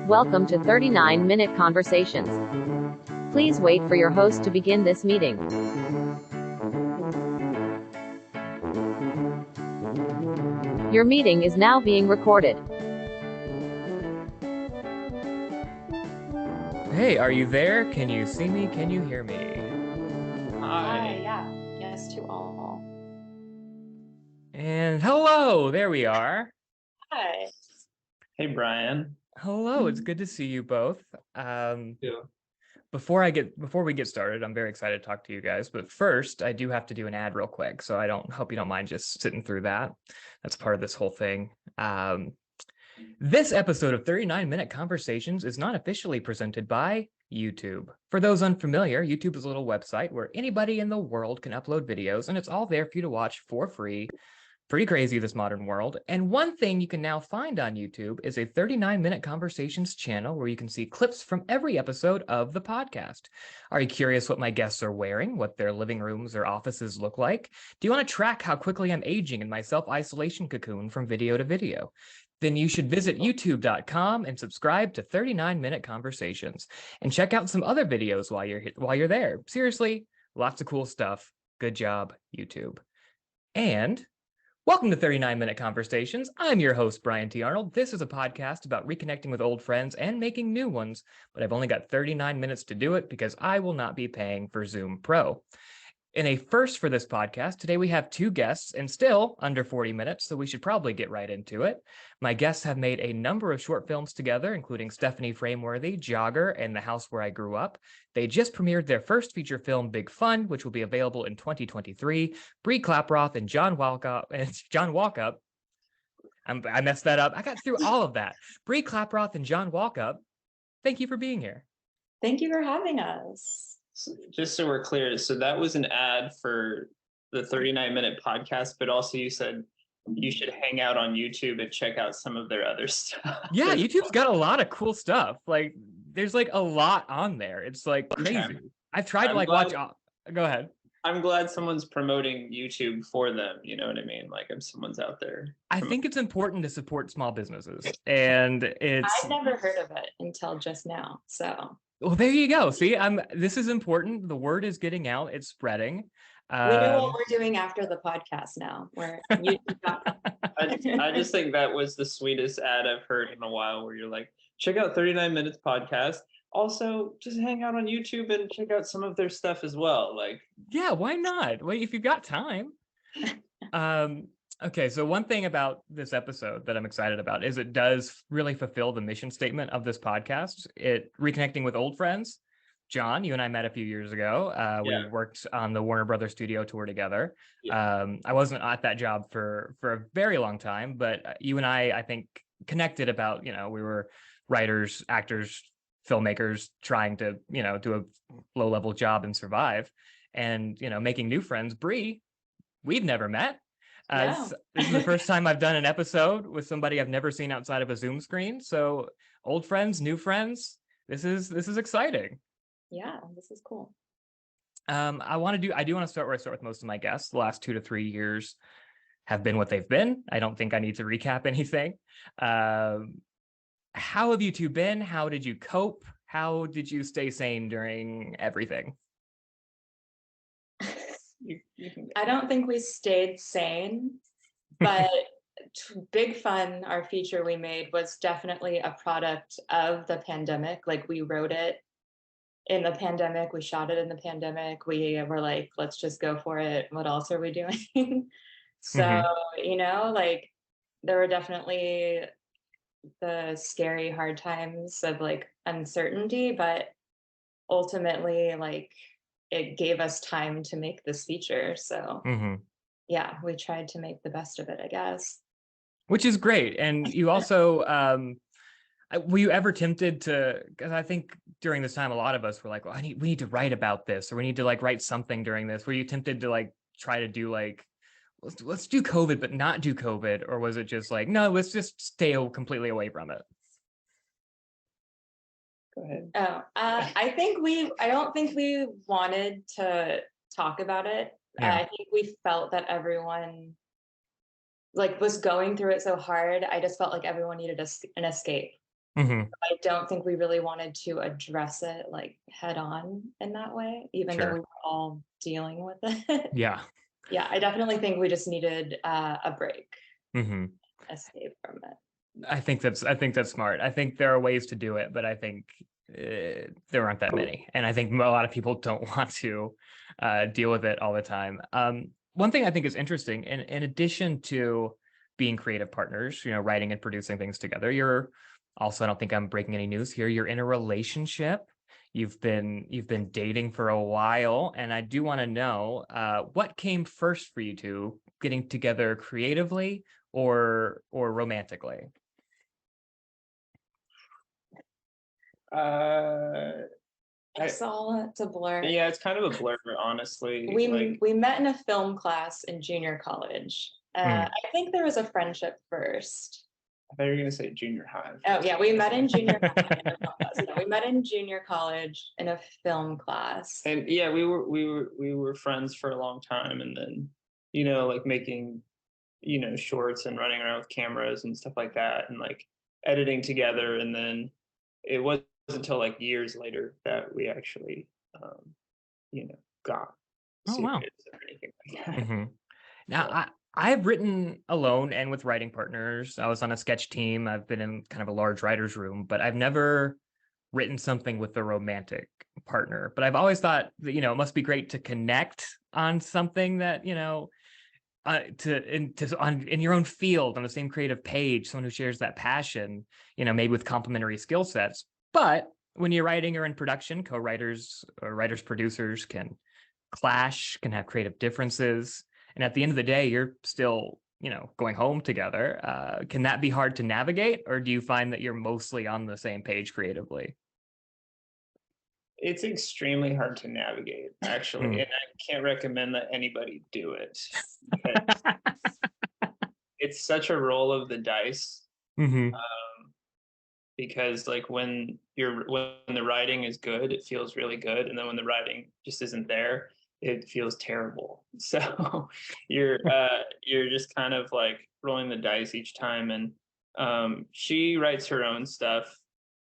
Welcome to 39-Minute Conversations. Please wait for your host to begin this meeting. Your meeting is now being recorded. Hey, are you there? Can you see me? Can you hear me? Hi, yeah. Yes to all. And hello, there we are. Hi. Hey, Brian. Hello, it's good to see you both. Yeah. Before we get started, I'm very excited to talk to you guys. But first, I do have to do an ad real quick, so I hope you don't mind just sitting through that. That's part of this whole thing. This episode of 39-Minute Conversations is not officially presented by YouTube. For those unfamiliar, YouTube is a little website where anybody in the world can upload videos, and it's all there for you to watch for free. Pretty crazy, this modern world. And one thing you can now find on YouTube is a 39-Minute Conversations channel where you can see clips from every episode of the podcast. Are you curious what my guests are wearing, what their living rooms or offices look like? Do you want to track how quickly I'm aging in my self-isolation cocoon from video to video? Then you should visit youtube.com and subscribe to 39-Minute Conversations and check out some other videos while you're there. Seriously, lots of cool stuff. Good job, YouTube. And welcome to 39-Minute Conversations. I'm your host, Brian T. Arnold. This is a podcast about reconnecting with old friends and making new ones, but I've only got 39 minutes to do it because I will not be paying for Zoom Pro. In a first for this podcast, today we have two guests and still under 40 minutes, so we should probably get right into it. My guests have made a number of short films together, including Stephanie Frameworthy, Jogger, and The House Where I Grew Up. They just premiered their first feature film, Big Fun, which will be available in 2023. Bri Klaproth and Jon Walkup. I messed that up. I got through all of that. Bri Klaproth and Jon Walkup, thank you for being here. Thank you for having us. Just so we're clear, so that was an ad for the 39-minute podcast, but also you said you should hang out on YouTube and check out some of their other stuff. Yeah, YouTube's got a lot of cool stuff. Like, there's like a lot on there. It's like crazy. Okay. I've tried to watch. Go ahead. I'm glad someone's promoting YouTube for them. You know what I mean? Like, if someone's out there. I think it's important to support small businesses, and I've never heard of it until just now. So. Well, there you go. See, this is important. The word is getting out. It's spreading. We know what we're doing after the podcast now. I just think that was the sweetest ad I've heard in a while, where you're like, check out 39 Minutes podcast. Also, just hang out on YouTube and check out some of their stuff as well. Like, yeah, why not? Well, if you've got time. Okay, so one thing about this episode that I'm excited about is it does really fulfill the mission statement of this podcast. It reconnecting with old friends. John, you and I met a few years ago. We worked on the Warner Brothers studio tour together. Yeah. I wasn't at that job for a very long time, but you and I think, connected about, we were writers, actors, filmmakers trying to, do a low-level job and survive. And, making new friends. Bri, we've never met. This is the first time I've done an episode with somebody I've never seen outside of a Zoom screen. So old friends, new friends. This is exciting. Yeah, this is cool. I do want to start where I start with most of my guests. The last 2 to 3 years have been what they've been. I don't think I need to recap anything. How have you two been? How did you cope? How did you stay sane during everything? I don't think we stayed sane, but Big Fun, our feature we made, was definitely a product of the pandemic. Like, we wrote it in the pandemic, we shot it in the pandemic. We were like, let's just go for it. What else are we doing? So, like, there were definitely the scary, hard times of like uncertainty, but ultimately, like, it gave us time to make this feature. So yeah, we tried to make the best of it, I guess. Which is great. And you also, were you ever tempted to, because I think during this time, a lot of us were like, well, we need to write about this, or we need to like write something during this. Were you tempted to like try to do like, let's do COVID, but not do COVID? Or was it just like, no, let's just stay completely away from it? Go ahead. I don't think we wanted to talk about it. Yeah. I think we felt that everyone like was going through it so hard. I just felt like everyone needed an escape. Mm-hmm. I don't think we really wanted to address it like head on in that way, even though Sure. we were all dealing with it. Yeah. Yeah, I definitely think we just needed a break, Mm-hmm. escape from it. I think that's smart. I think there are ways to do it, but I think there aren't that many, and I think a lot of people don't want to deal with it all the time. One thing I think is interesting, in addition to being creative partners, writing and producing things together, you're also, I don't think I'm breaking any news here, you're in a relationship. You've been dating for a while, and I do want to know what came first for you two, getting together creatively or romantically? It's all a blur. Yeah, it's kind of a blur, honestly. We met in a film class in junior college. I think there was a friendship first. I thought you were gonna say junior high. Oh yeah, we met in junior high in a film class. No, we met in junior college in a film class. And yeah, we were friends for a long time, and then like making shorts and running around with cameras and stuff like that, and like editing together. And then it wasn't until like years later that we actually got Oh, wow. serious or anything like that. Mm-hmm. Now, I've written alone and with writing partners. I was on a sketch team. I've been in kind of a large writer's room, but I've never written something with a romantic partner. But I've always thought that, it must be great to connect on something that, in your own field, on the same creative page, someone who shares that passion, maybe with complementary skill sets. But when you're writing or in production, co-writers or writers, producers can clash, can have creative differences. And at the end of the day, you're still, going home together. Can that be hard to navigate, or do you find that you're mostly on the same page creatively? It's extremely hard to navigate, actually, and I can't recommend that anybody do it. It's such a roll of the dice. Mm-hmm. Because like when the writing is good, it feels really good, and then when the writing just isn't there, it feels terrible. So you're just kind of like rolling the dice each time. And she writes her own stuff,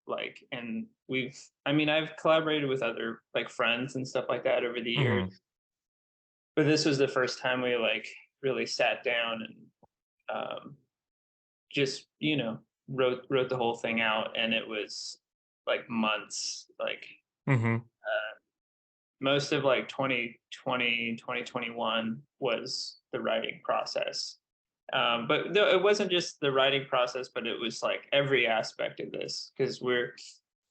like, and I've collaborated with other like friends and stuff like that over the years, but this was the first time we like really sat down and just wrote the whole thing out. And it was like months, like most of like 2020 2021 was the writing process. But it wasn't just the writing process, but it was like every aspect of this, because we're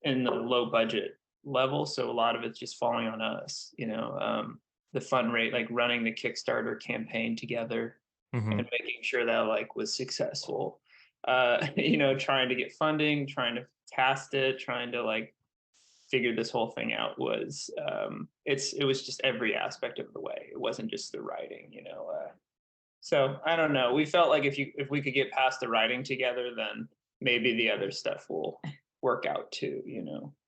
in the low budget level, so a lot of it's just falling on us. The fund rate, like running the Kickstarter campaign together and making sure that like was successful. Trying to get funding, trying to cast it, trying to like figure this whole thing out was it was just every aspect of the way. It wasn't just the writing. So I don't know. We felt like if we could get past the writing together, then maybe the other stuff will work out too.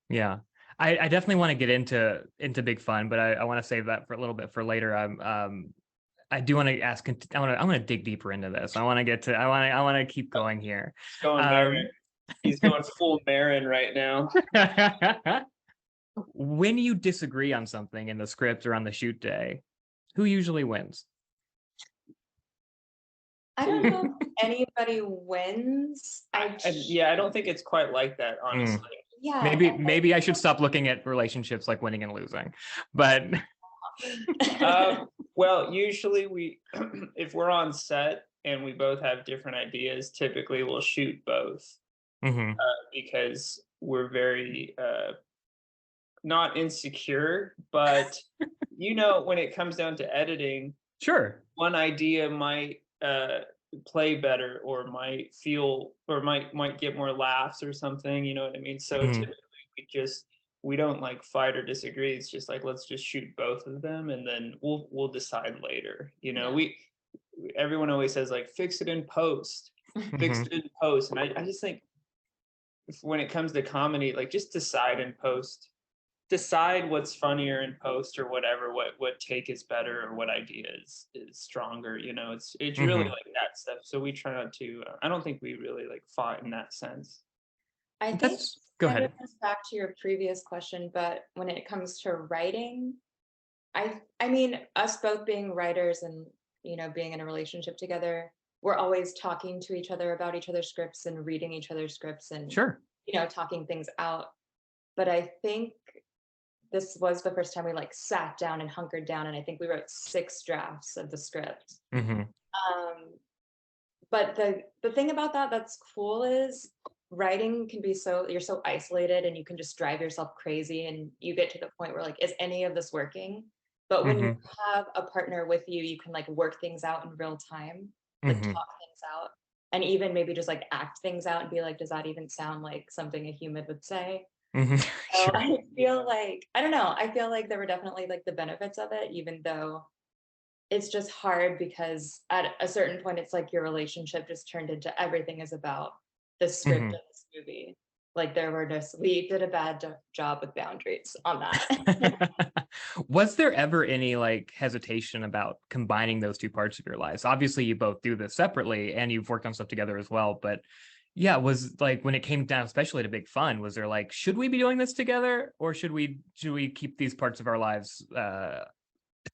Yeah, I definitely want to get into Big Fun, but I want to save that for a little bit for later. I do want to ask. I want to dig deeper into this. I want to keep going here. He's going full Marin right now. When you disagree on something in the script or on the shoot day, who usually wins? I don't know if anybody wins. I don't think it's quite like that, honestly. Yeah. Maybe I should stop looking at relationships like winning and losing. But well, usually if we're on set and we both have different ideas, typically we'll shoot both. Because we're very not insecure, but when it comes down to editing, sure, one idea might play better, or might feel, or might get more laughs or something. You know what I mean? So typically we don't like fight or disagree. It's just like, let's just shoot both of them, and then we'll decide later. Everyone always says like, fix it in post, fix it in post, and I just think when it comes to comedy, like, just decide in post decide what's funnier in post or whatever, what take is better or what idea is stronger. It's really Mhm. like that stuff. So we try not to. I don't think we really like fought in that sense. I think That's go kind ahead. of goes back to your previous question, but when it comes to writing, I mean, us both being writers and being in a relationship together, we're always talking to each other about each other's scripts and reading each other's scripts and Sure. talking things out. But I think this was the first time we like sat down and hunkered down, and I think we wrote 6 drafts of the script. Hmm. But the thing about that's cool is writing can be you're so isolated and you can just drive yourself crazy and you get to the point where like, is any of this working? But when Hmm. you have a partner with you, you can like work things out in real time, like Hmm. talk things out, and even maybe just like act things out and be like, does that even sound like something a human would say? Hmm. So Sure. I feel like, I don't know, I feel like there were definitely like the benefits of it, even though it's just hard because at a certain point, it's like your relationship just turned into everything is about the script Hmm. of this movie. Like we did a bad job with boundaries on that. Was there ever any like hesitation about combining those two parts of your lives? Obviously, you both do this separately and you've worked on stuff together as well. But yeah, was like when it came down, especially to Big Fun, was there like, should we be doing this together or should we keep these parts of our lives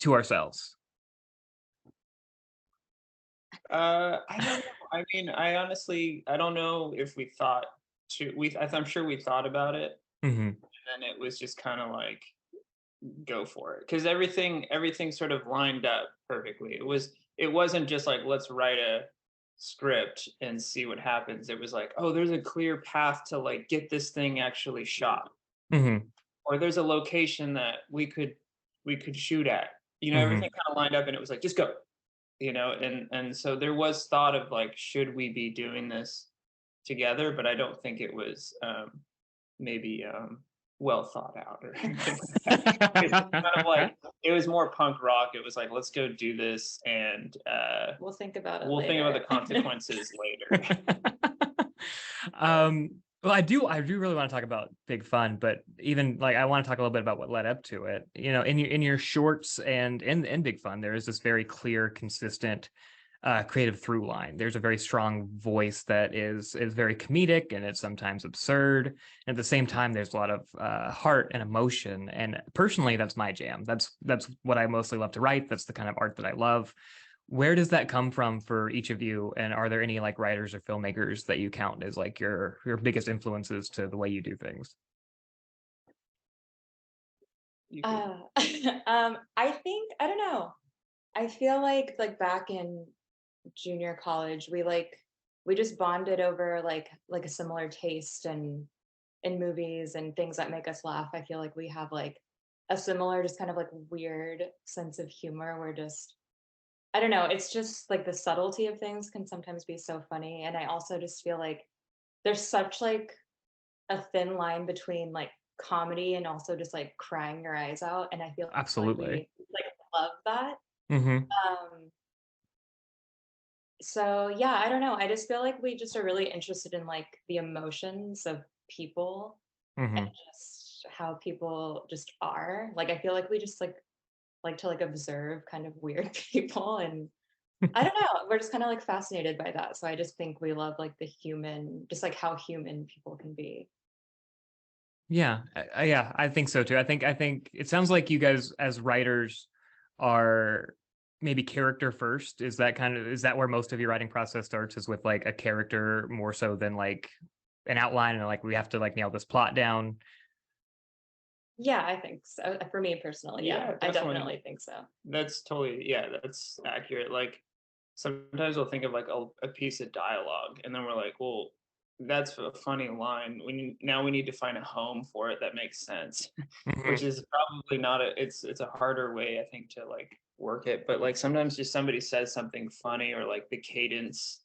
to ourselves? I don't know. I mean, I don't know if we thought I'm sure we thought about it, Hmm. and it was just kind of like go for it because everything sort of lined up perfectly. It wasn't just like let's write a script and see what happens. It was like, oh, there's a clear path to like get this thing actually shot, Hmm. or there's a location that we could shoot at. Hmm. Everything kind of lined up, and it was like just go. And so there was thought of like, should we be doing this together? But I don't think it was maybe well thought out or anything like that. It's just kind of like it was more punk rock. It was like, let's go do this, and We'll think about it we'll think about the later. consequences later. um well, I do really want to talk about Big Fun, but even like I want to talk a little bit about what led up to it. In your shorts and in Big Fun, there is this very clear, consistent creative through line. There's a very strong voice that is very comedic and it's sometimes absurd. And at the same time, there's a lot of heart and emotion. And personally, that's my jam. That's what I mostly love to write. That's the kind of art that I love. Where does that come from for each of you? And are there any like writers or filmmakers that you count as like your biggest influences to the way you do things? You could- I think I don't know. I feel like back in junior college, we just bonded over like a similar taste and in movies and things that make us laugh. I feel like we have like a similar, just kind of like weird sense of humor. We're just, I don't know, it's just like the subtlety of things can sometimes be so funny. And I also just feel like there's such like a thin line between like comedy and also just like crying your eyes out. And I feel like Absolutely. we like love that. Hmm. Um, so yeah, I don't know. I just feel like we just are really interested in like the emotions of people and Hmm. just how people just are. Like I feel like we just like to like observe kind of weird people, and I don't know, we're just kind of like fascinated by that. So I just think we love like the human, just like how human people can be. Yeah, yeah, I think so too. I think it sounds like you guys as writers are maybe character first. Is that where most of your writing process starts, is with like a character more so than like an outline and like we have to like nail this plot down? Yeah, I think so. For me personally, yeah, I definitely. definitely think so. That's totally, yeah, that's accurate. Like sometimes we'll think of like a piece of dialogue, and then we're like, well, that's a funny line. Now we need to find a home for it that makes sense, which Mhm. is probably not it's a harder way, I think, to like work it. But like sometimes just somebody says something funny, or like the cadence,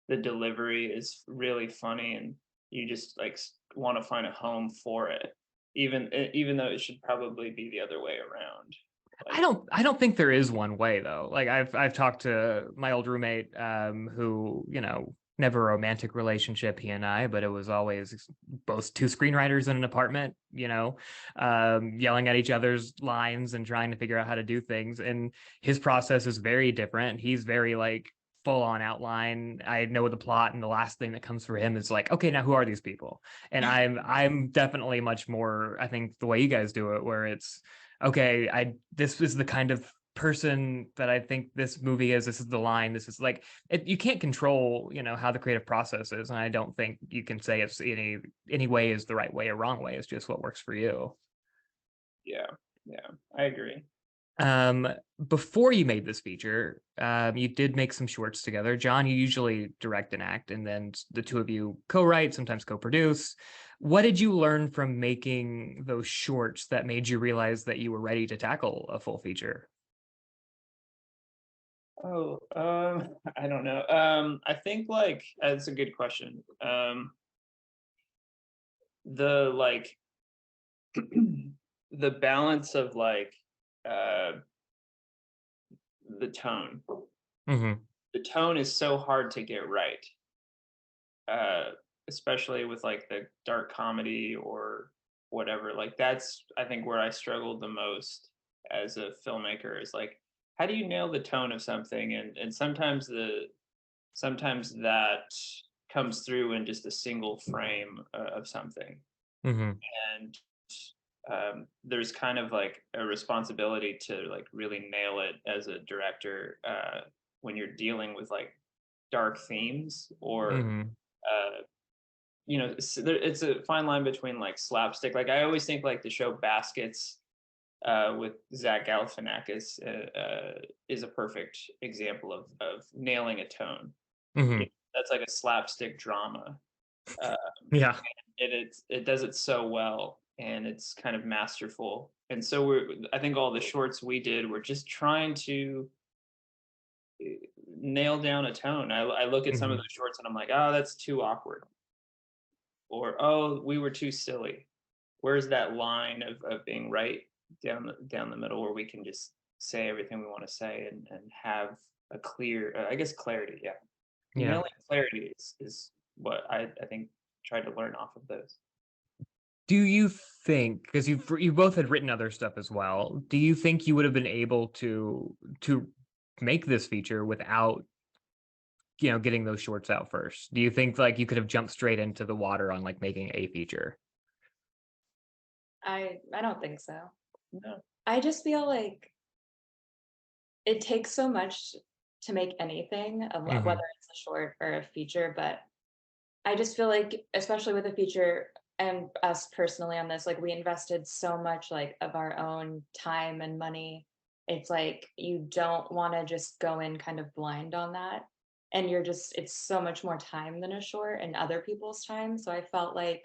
the delivery is really funny, and you just like want to find a home for it, even though it should probably be the other way around. I Like, don't I don't think there is one way though. Like I've talked to my old roommate who, never a romantic relationship, he and I, but it was always both two screenwriters in an apartment, yelling at each other's lines and trying to figure out how to do things. And his process is very different. He's very like full on outline. I know the plot, and the last thing that comes for him is like, okay, now who are these people? And I'm definitely much more, I think, the way you guys do it, where it's okay, this is the kind of person that I think this movie is. This is the line. This is like you can't control, how the creative process is, and I don't think you can say it's any way is the right way or wrong way. It's just what works for you. Yeah, I agree. Before you made this feature, you did make some shorts together. Jon, you usually direct and act, and then the two of you co-write, sometimes co-produce. What did you learn from making those shorts that made you realize that you were ready to tackle a full feature? Oh, I don't know. I think like that's a good question. The like the balance of like the tone. Mm-hmm. The tone is so hard to get right, especially with like the dark comedy or whatever. Like that's I think where I struggled the most as a filmmaker is like, how do you nail the tone of something? And sometimes that comes through in just a single frame of something. Mm-hmm. And there's kind of like a responsibility to like really nail it as a director when you're dealing with like dark themes or Mm-hmm. it's a fine line between like slapstick. Like I always think like the show Baskets with Zach Galifianakis is a perfect example of nailing a tone. Mm-hmm. That's like a slapstick drama. Yeah. It does it so well, and it's kind of masterful. And so I think all the shorts we did were just trying to nail down a tone. I look at some of Mm-hmm. the shorts and I'm like, oh, that's too awkward, or oh, we were too silly. Where's that line of being right down the middle where we can just say everything we want to say and have a clear, I guess clarity. Yeah, Yeah. nailing clarity is what I think tried to learn off of those. Do you think, because you both had written other stuff as well, do you think you would have been able to make this feature without getting those shorts out first? Do you think like you could have jumped straight into the water on like making a feature? I don't think so. No. I just feel like it takes so much to make anything, Mm-hmm. whether it's a short or a feature, but I just feel like, especially with a feature and us personally on this, like we invested so much like of our own time and money. It's like you don't want to just go in kind of blind on that. And it's so much more time than a short and other people's time. So I felt like,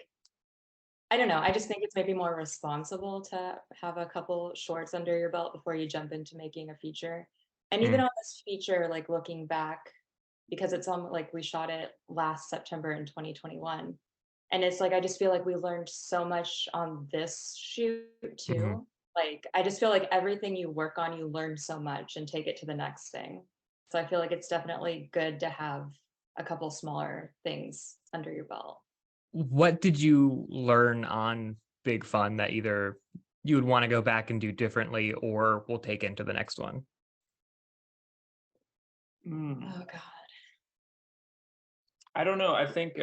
I don't know, I just think it's maybe more responsible to have a couple shorts under your belt before you jump into making a feature. And even on this feature, like looking back, because it's on like we shot it last September in 2021. And it's like I just feel like we learned so much on this shoot too. Mm-hmm. Like I just feel like everything you work on, you learn so much and take it to the next thing. So I feel like it's definitely good to have a couple smaller things under your belt. What did you learn on Big Fun that either you would want to go back and do differently or we'll take into the next one? Oh God. I don't know. I think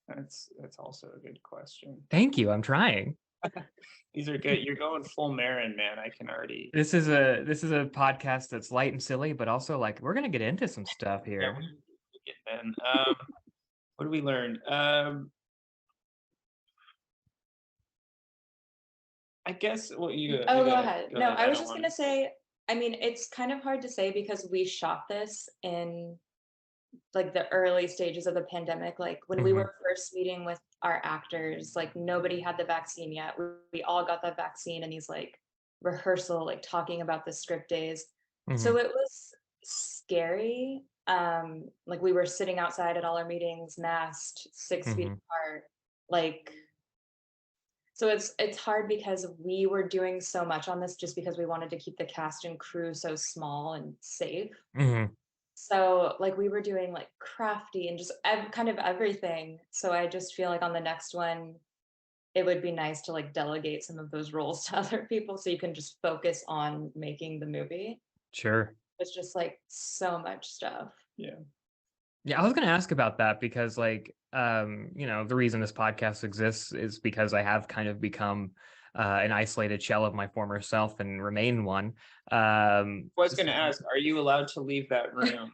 that's also a good question. Thank you. I'm trying. These are good. You're going full Marin, man. I can already. This is a podcast that's light and silly, but also like we're gonna get into some stuff here. Yeah, we get Ben. What did we learn? I guess what you. Oh, go ahead. No, I was just gonna say, I mean, it's kind of hard to say because we shot this in like the early stages of the pandemic. Like when we were first meeting with our actors, like nobody had the vaccine yet. We all got the vaccine in these like rehearsal, like talking about the script days. So it was scary. Like we were sitting outside at all our meetings, masked, 6 feet apart. Like so it's hard because we were doing so much on this just because we wanted to keep the cast and crew so small and safe. So like we were doing like crafty and just kind of everything. So I just feel like on the next one, it would be nice to like delegate some of those roles to other people so you can just focus on making the movie. Sure. It's just like so much stuff. Yeah. Yeah, I was going to ask about that because, like, the reason this podcast exists is because I have kind of become an isolated shell of my former self and remain one. I was going to ask, are you allowed to leave that room?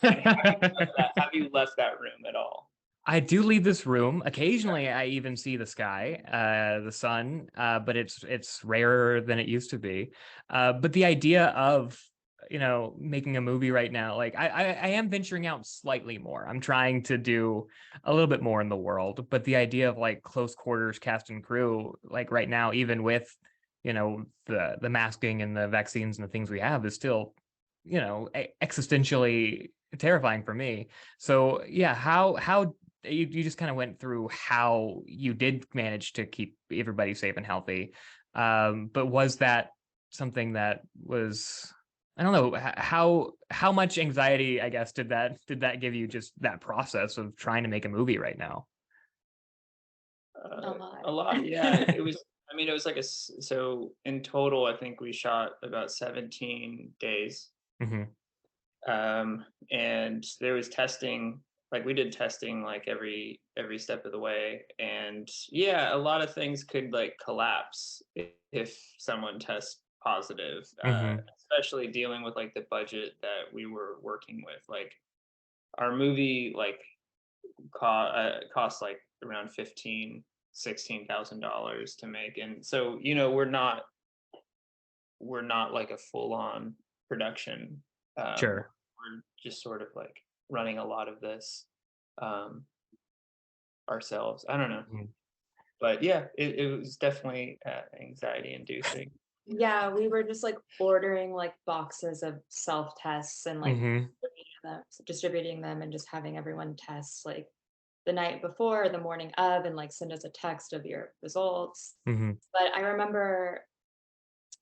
Have you left that room at all? I do leave this room. Occasionally, I even see the sky, the sun, but it's rarer than it used to be. But the idea of making a movie right now, like I am venturing out slightly more. I'm trying to do a little bit more in the world, but the idea of like close quarters cast and crew, like right now, even with the masking and the vaccines and the things we have, is still existentially terrifying for me. So yeah, how you just kind of went through how you did manage to keep everybody safe and healthy, but was that something that was, I don't know, how much anxiety, I guess, did that give you, just that process of trying to make a movie right now? A lot. Yeah. It was, I mean, it was like so in total, I think we shot about 17 days. And there was testing, like we did testing like every step of the way. And yeah, a lot of things could like collapse if someone tests positive, especially dealing with like the budget that we were working with. Like our movie like cost like around $16,000 to make, and so we're not like a full-on production. Sure. We're just sort of like running a lot of this ourselves. I don't know. But yeah, it was definitely anxiety inducing. Yeah, we were just like ordering like boxes of self-tests and like distributing them and just having everyone test like the night before or the morning of, and like send us a text of your results. But I remember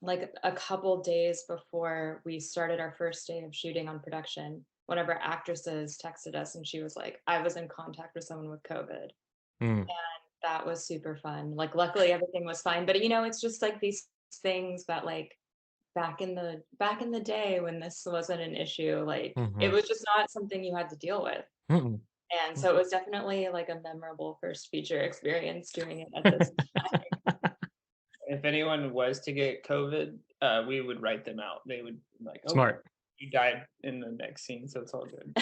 like a couple days before we started our first day of shooting on production, one of our actresses texted us and she was like, I was in contact with someone with COVID. And that was super fun. Like luckily everything was fine. But it's just like these things that like back in the day when this wasn't an issue, like it was just not something you had to deal with. And so it was definitely like a memorable first feature experience doing it at this time. If anyone was to get COVID, we would write them out. They would like, oh, smart. You died in the next scene, so it's all good.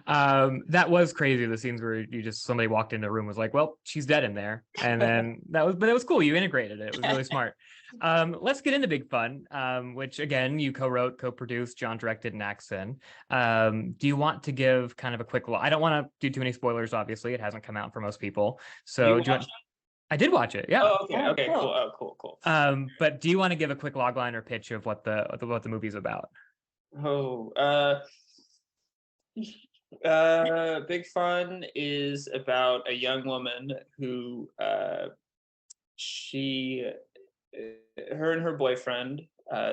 That was crazy. The scenes where somebody walked into the room, was like, well, she's dead in there. And then but it was cool. You integrated it. It was really smart. Let's get into Big Fun, which again, you co-wrote, co-produced, Jon directed and acts in. Do you want to give kind of a quick, I don't want to do too many spoilers, obviously. It hasn't come out for most people. So I did watch it. Yeah. Oh, okay, cool. Oh, cool. But do you want to give a quick logline or pitch of what the movie's about? Big Fun is about a young woman who her and her boyfriend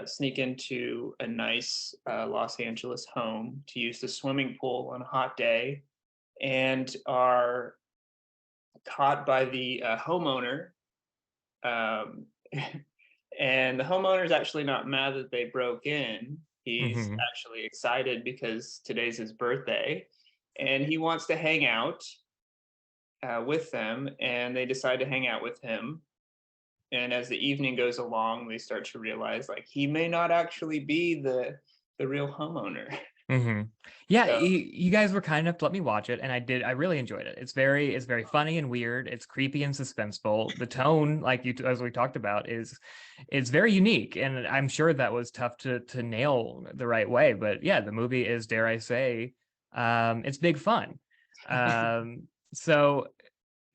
sneak into a nice Los Angeles home to use the swimming pool on a hot day, and are caught by the homeowner. And the homeowner is actually not mad that they broke in. He's actually excited because today's his birthday and he wants to hang out with them, and they decide to hang out with him. And as the evening goes along, they start to realize like he may not actually be the real homeowner. Yeah, so, you guys were kind enough to let me watch it, and I really enjoyed it. It's very funny and weird. It's creepy and suspenseful. The tone, like as we talked about, is very unique, and I'm sure that was tough to nail the right way. But yeah, the movie is, dare I say, it's big fun. So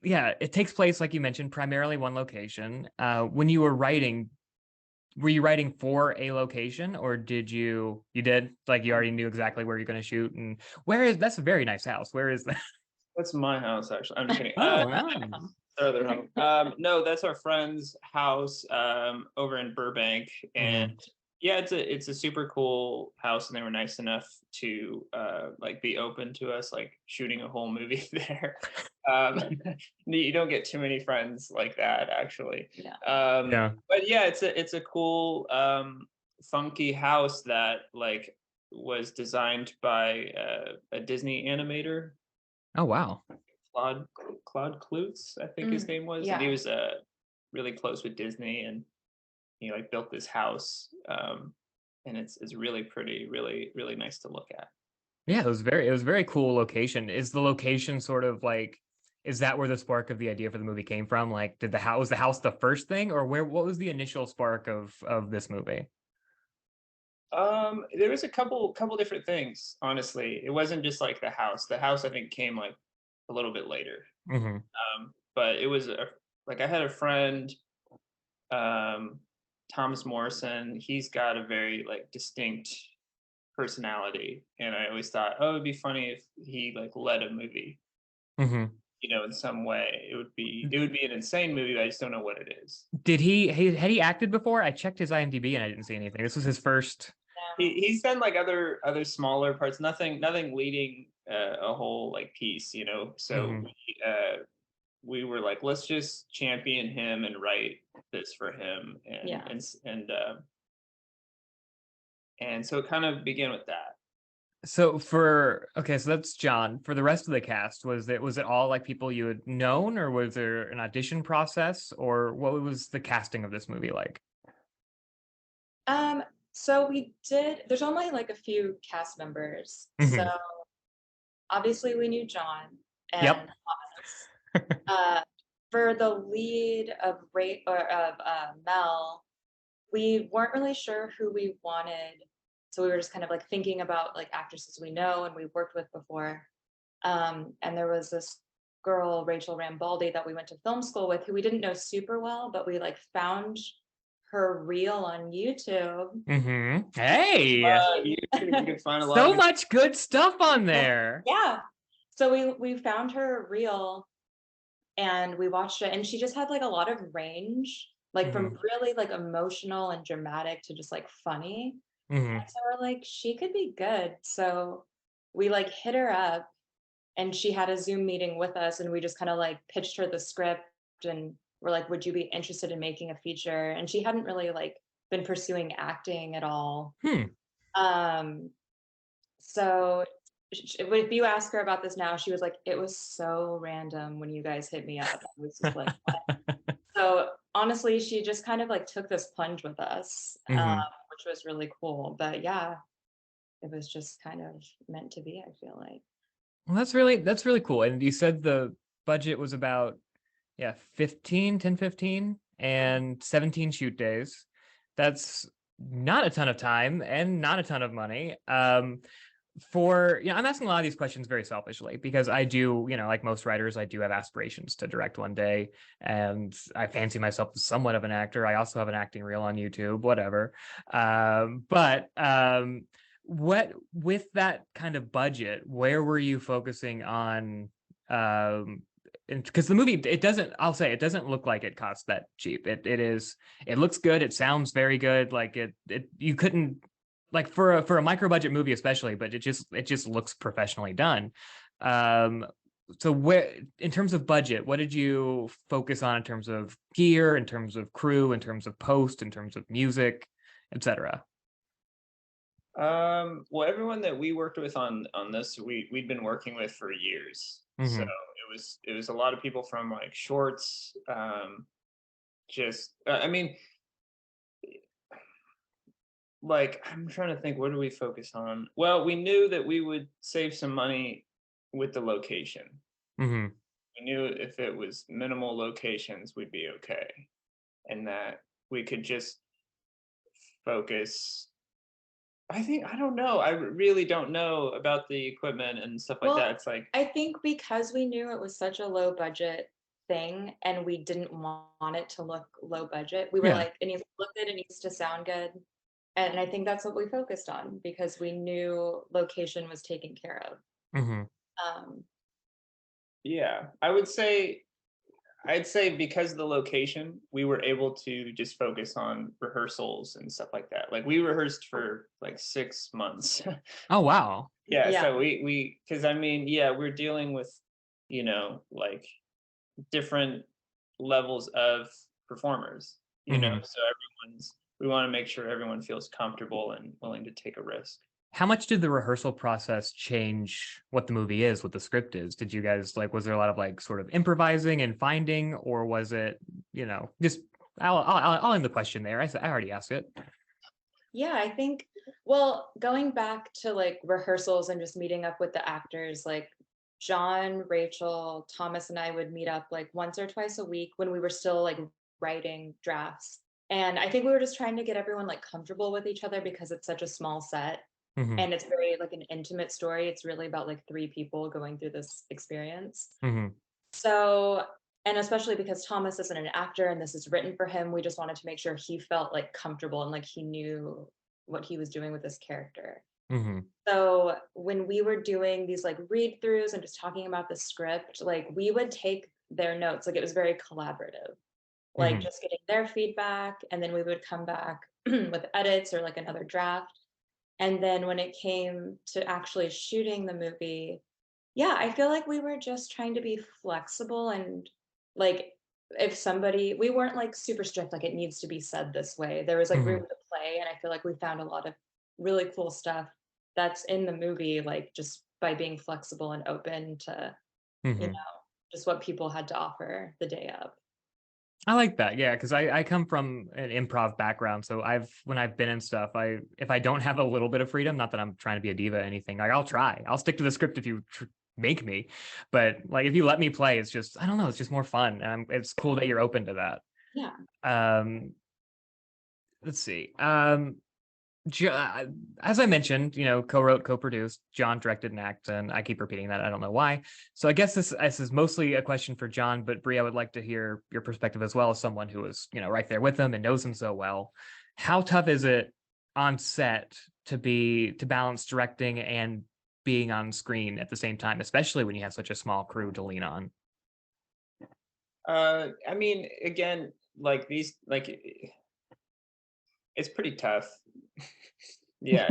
yeah, it takes place, like you mentioned, primarily one location. When you were writing, were you writing for a location, or did you like, you already knew exactly where you're going to shoot? And that's a very nice house. Where is that? That's my house, actually. I'm just kidding. Their home. No, that's our friend's house over in Burbank. And yeah, it's a super cool house, and they were nice enough to like be open to us like shooting a whole movie there. Um, you don't get too many friends like that, actually. Yeah. Yeah. But yeah, it's a cool funky house that like was designed by a Disney animator, Oh, wow. Claude Klutz, I think his name was, and he Yeah. was really close with Disney, and he like built this house, and it's really pretty, really nice to look at. Yeah, it was very cool location. Is the location sort of like, is that where the spark of the idea for the movie came from? Like, did was the house the first thing, or what was the initial spark of this movie? There was a couple different things, honestly. It wasn't just like the house. The house I think came like a little bit later. Mm-hmm. But it was like I had a friend, Thomas Morrison. He's got a very like distinct personality, and I always thought, oh, it'd be funny if he like led a movie, Mm-hmm. in some way. It would be an insane movie, but I just don't know what it is. Did had he acted before? I checked his IMDb and I didn't see anything. This was his first. He's done like other smaller parts, nothing leading a whole like piece, so Mhm. we were like, let's just champion him and write this for him, and Yeah. and so it kind of began with that. So so that's John. For the rest of the cast, was it all like people you had known, or was there an audition process, or what was the casting of this movie like? So there's only like a few cast members. Mhm. So obviously we knew John and Yep. Thomas. For the lead of Mel, we weren't really sure who we wanted. So we were just kind of like thinking about like actresses we know and we've worked with before. And there was this girl, Rachel Rambaldi, that we went to film school with, who we didn't know super well, but we like found her reel on YouTube. Mm-hmm. Hey, You can find a lot so of much good stuff on there. Yeah. So we found her reel and we watched it, and she just had like a lot of range, like from really like emotional and dramatic to just like funny. Mm-hmm. So we're like, she could be good. So we like hit her up, and she had a Zoom meeting with us, and we just kind of like pitched her the script, and we're like, would you be interested in making a feature? And she hadn't really like been pursuing acting at all. So if you ask her about this now, she was like, it was so random when you guys hit me up. I was just like, what? So honestly, she just kind of like took this plunge with us, which was really cool. But yeah, it was just kind of meant to be, I feel like. Well, that's really cool. And you said the budget was about 15 and 17 shoot days. That's not a ton of time and not a ton of money. I'm asking a lot of these questions very selfishly because I do, like most writers, I do have aspirations to direct one day, and I fancy myself as somewhat of an actor. I also have an acting reel on YouTube, whatever. What with that kind of budget, where were you focusing on? Because the movie, it doesn't look like it costs that cheap. It looks good. It sounds very good. Like you couldn't, like for a micro budget movie especially, but it just looks professionally done. So where, in terms of budget, what did you focus on in terms of gear, in terms of crew, in terms of post, in terms of music, etc.? Well, everyone that we worked with on this, we'd been working with for years. So it was a lot of people from like shorts, I mean, like, I'm trying to think, what do we focus on? Well, we knew that we would save some money with the location. We knew if it was minimal locations, we'd be okay, and that we could just focus. I don't know. I really don't know about the equipment and stuff like that. It's like, I think because we knew it was such a low budget thing and we didn't want it to look low budget, we were like, it needs to look good, it needs to sound good. And I think that's what we focused on because we knew location was taken care of. yeah, I would say I'd say because of the location, we were able to just focus on rehearsals and stuff like that. Like we rehearsed for like 6 months. Oh, wow. Yeah, Yeah. so we because I mean, yeah, we're dealing with, like different levels of performers, so we want to make sure everyone feels comfortable and willing to take a risk. How much did the rehearsal process change what the movie is, what the script is? Did you guys was there a lot of like sort of improvising and finding, or was it, just I'll end the question there. I already asked it. Yeah, I think, well, going back to like rehearsals and just meeting up with the actors, like John, Rachel, Thomas, and I would meet up like once or twice a week when we were still like writing drafts. And I think we were just trying to get everyone like comfortable with each other because it's such a small set. Mhm. And it's very like an intimate story. It's really about like 3 people going through this experience. Mhm. So, and especially because Thomas isn't an actor and this is written for him, we just wanted to make sure he felt like comfortable and like he knew what he was doing with this character. Mhm. So when we were doing these like read throughs and just talking about the script, like we would take their notes. Like it was very collaborative, like Mhm. just getting their feedback. And then we would come back with edits or like another draft. And then when it came to actually shooting the movie, yeah, I feel like we were just trying to be flexible and like if somebody, we weren't like super strict, like it needs to be said this way. There was like room to play. And I feel like we found a lot of really cool stuff that's in the movie, like just by being flexible and open to, Mhm. just what people had to offer the day of. I like that, yeah, because I come from an improv background, so when I've been in stuff, if I don't have a little bit of freedom, not that I'm trying to be a diva or anything, like I'll stick to the script if you make me, but like if you let me play, it's just I don't know, it's just more fun, and it's cool that you're open to that. Yeah. Let's see. As I mentioned, co-wrote, co-produced, John directed and acted, and I keep repeating that. I don't know why. So I guess this is mostly a question for John, but Bri, I would like to hear your perspective as well as someone who was, right there with him and knows him so well. How tough is it on set to balance directing and being on screen at the same time, especially when you have such a small crew to lean on? I mean, again, like it's pretty tough. Yeah,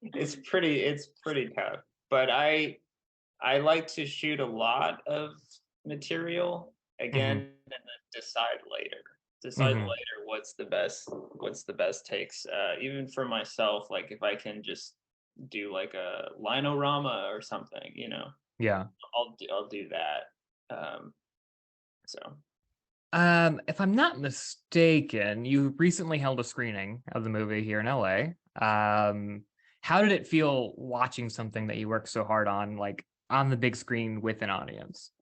it's pretty tough. But I like to shoot a lot of material again and then decide later. What's the best takes. Even for myself, like if I can just do like a linorama or something, Yeah. I'll do that. So if I'm not mistaken, you recently held a screening of the movie here in LA. How did it feel watching something that you worked so hard on, like on the big screen with an audience?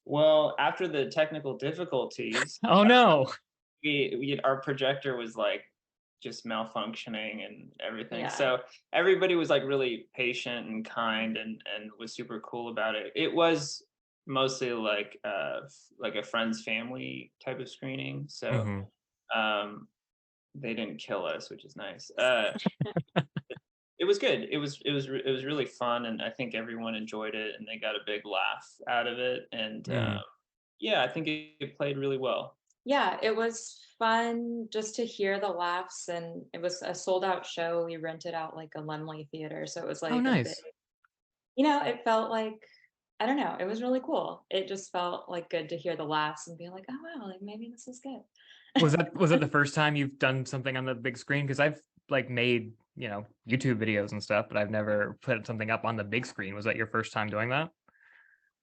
well, after the technical difficulties, Oh no. Our projector was like just malfunctioning and everything. Yeah. So everybody was like really patient and kind and was super cool about it. It was mostly like a friend's family type of screening. So they didn't kill us, which is nice. It was good. It was really fun, and I think everyone enjoyed it, and they got a big laugh out of it. And yeah, I think it played really well. Yeah, it was fun just to hear the laughs, and it was a sold out show. We rented out like a Lemley theater, so it was like Oh, a nice. big, it felt like, I don't know, it was really cool. It just felt like good to hear the laughs and be like, oh wow, like maybe this is good. Was that the first time you've done something on the big screen? Because I've like made YouTube videos and stuff, but I've never put something up on the big screen. Was that your first time doing that?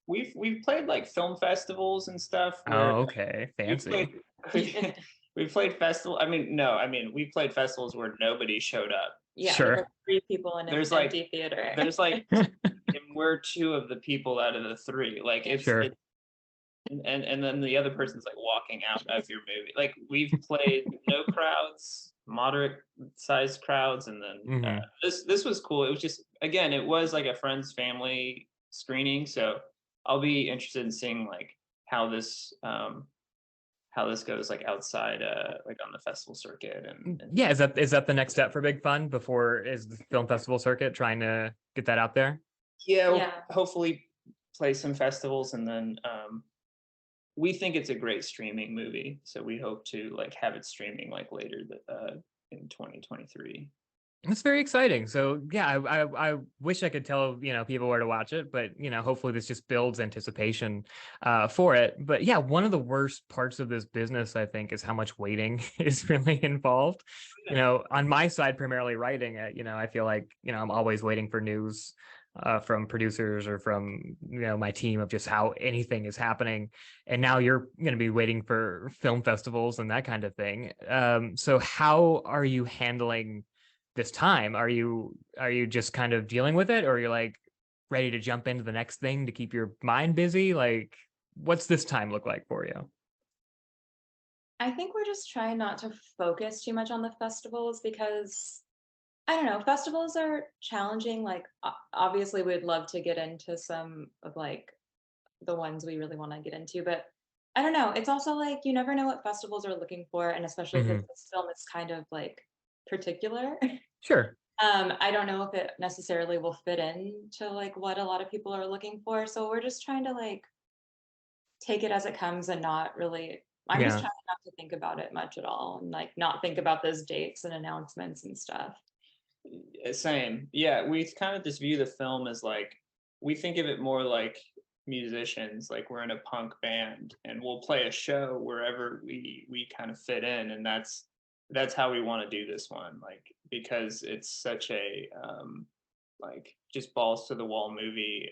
We've played like film festivals and stuff. Oh, okay, fancy. We played festival. We played festivals where nobody showed up. Yeah, Sure. like 3 people in an empty theater. There's like, and we're 2 of the people out of the 3. Like it's, Sure. And then the other person's like walking out of your movie. Like we've played no crowds, moderate sized crowds, and then this was cool. It was just, again, it was like a friend's family screening, so I'll be interested in seeing like how this goes like outside like on the festival circuit and yeah, is that the next step for Big Fun before is the film festival circuit, trying to get that out there? yeah. Hopefully play some festivals, and then we think it's a great streaming movie, so we hope to like have it streaming like later in 2023. It's very exciting. So yeah, I wish I could tell, people where to watch it, but hopefully this just builds anticipation for it. But yeah, one of the worst parts of this business, I think, is how much waiting is really involved. On my side, primarily writing it, I feel like, I'm always waiting for news from producers or from, my team of just how anything is happening. And now you're going to be waiting for film festivals and that kind of thing. So how are you handling this time? Are you just kind of dealing with it, or you're like ready to jump into the next thing to keep your mind busy? Like, what's this time look like for you? I think we're just trying not to focus too much on the festivals, because I don't know, festivals are challenging. Like obviously we'd love to get into some of like the ones we really want to get into, but I don't know, it's also like you never know what festivals are looking for, and especially because this film is kind of like particular. Sure. I don't know if it necessarily will fit into like what a lot of people are looking for. So we're just trying to like take it as it comes and not really, I'm just trying not to think about it much at all, and like not think about those dates and announcements and stuff. Same. Yeah, we kind of just view the film as like, we think of it more like musicians, like we're in a punk band and we'll play a show wherever we kind of fit in, and that's how we want to do this one, like because it's such a like just balls to the wall movie.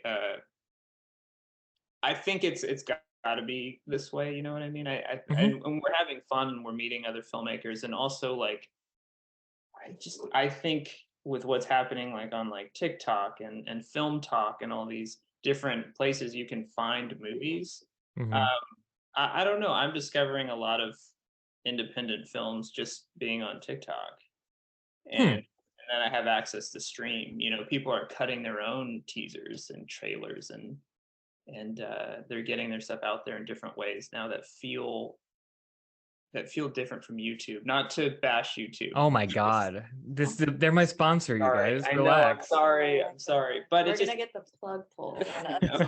I think it's got to be this way, you know what I mean? And we're having fun and we're meeting other filmmakers, and also like I think with what's happening like on like TikTok and Film Talk and all these different places you can find movies. I don't know. I'm discovering a lot of independent films just being on TikTok, and then I have access to stream. People are cutting their own teasers and trailers, and they're getting their stuff out there in different ways now that feel different from YouTube. Not to bash YouTube. Oh my God, they're my sponsor, you guys. I Relax. know, I'm sorry, but we're gonna get the plug pulled on us.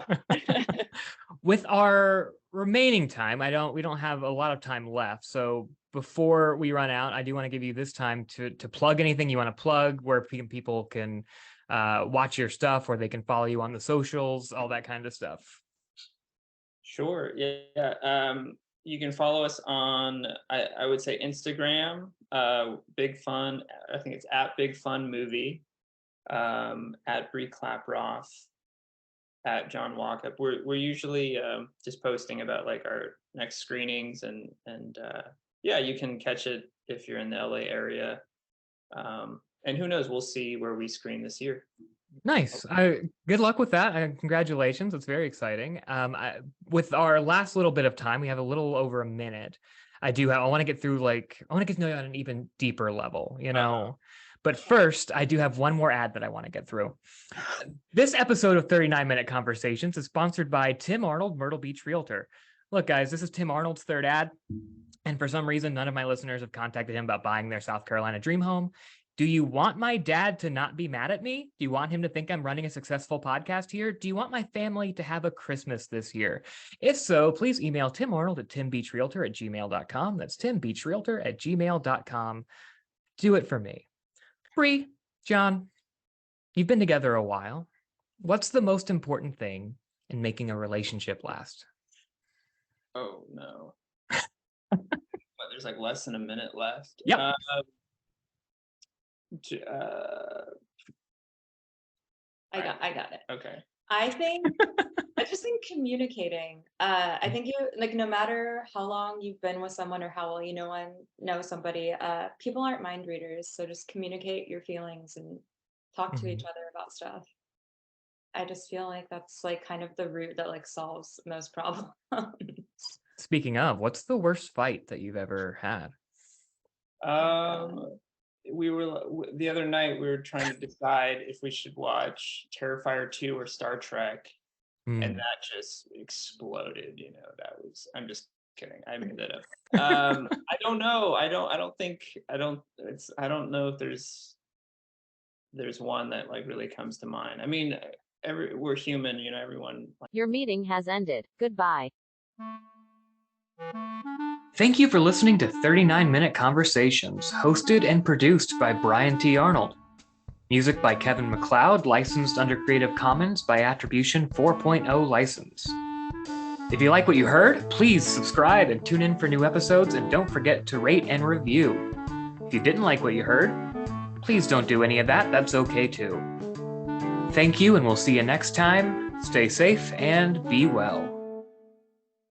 With our remaining time, we don't have a lot of time left. So before we run out, I do want to give you this time to plug anything you want to plug, where people can watch your stuff, where they can follow you on the socials, all that kind of stuff. Sure. Yeah. You can follow us on, I would say, Instagram, Big Fun. I think it's at Big Fun Movie, at Bri Klaproth, at Jon Walkup. We're usually just posting about like our next screenings, and yeah, you can catch it if you're in the LA area. And who knows, we'll see where we screen this year. Nice. Good luck with that, and congratulations. It's very exciting. With our last little bit of time, we have a little over a minute. I want to get through I want to get to know you on an even deeper level, But first, I do have one more ad that I want to get through. This episode of 39-Minute Conversations is sponsored by Tim Arnold, Myrtle Beach Realtor. Look, guys, this is Tim Arnold's third ad, and for some reason, none of my listeners have contacted him about buying their South Carolina dream home. Do you want my dad to not be mad at me? Do you want him to think I'm running a successful podcast here? Do you want my family to have a Christmas this year? If so, please email Tim Arnold at timbeachrealtor@gmail.com. That's timbeachrealtor@gmail.com. Do it for me. Bri, Jon, you've been together a while. What's the most important thing in making a relationship last? Oh, no. There's like less than a minute left. Yep. I got it. Okay. I just think communicating. I think you like, no matter how long you've been with someone or how well you know somebody, people aren't mind readers. So just communicate your feelings and talk to each other about stuff. I just feel like that's like kind of the root that like solves most problems. Speaking of, what's the worst fight that you've ever had? We were the other night, we were trying to decide if we should watch Terrifier 2 or Star Trek, and that just exploded. I'm just kidding, I made that up. I don't know. I don't know if there's one that like really comes to mind. I mean, we're human, everyone. Your meeting has ended. Goodbye. Thank you for listening to 39-Minute Conversations, hosted and produced by Brian T. Arnold. Music by Kevin MacLeod, licensed under Creative Commons by Attribution 4.0 license. If you like what you heard, please subscribe and tune in for new episodes, and don't forget to rate and review. If you didn't like what you heard, please don't do any of that. That's okay too. Thank you, and we'll see you next time. Stay safe and be well.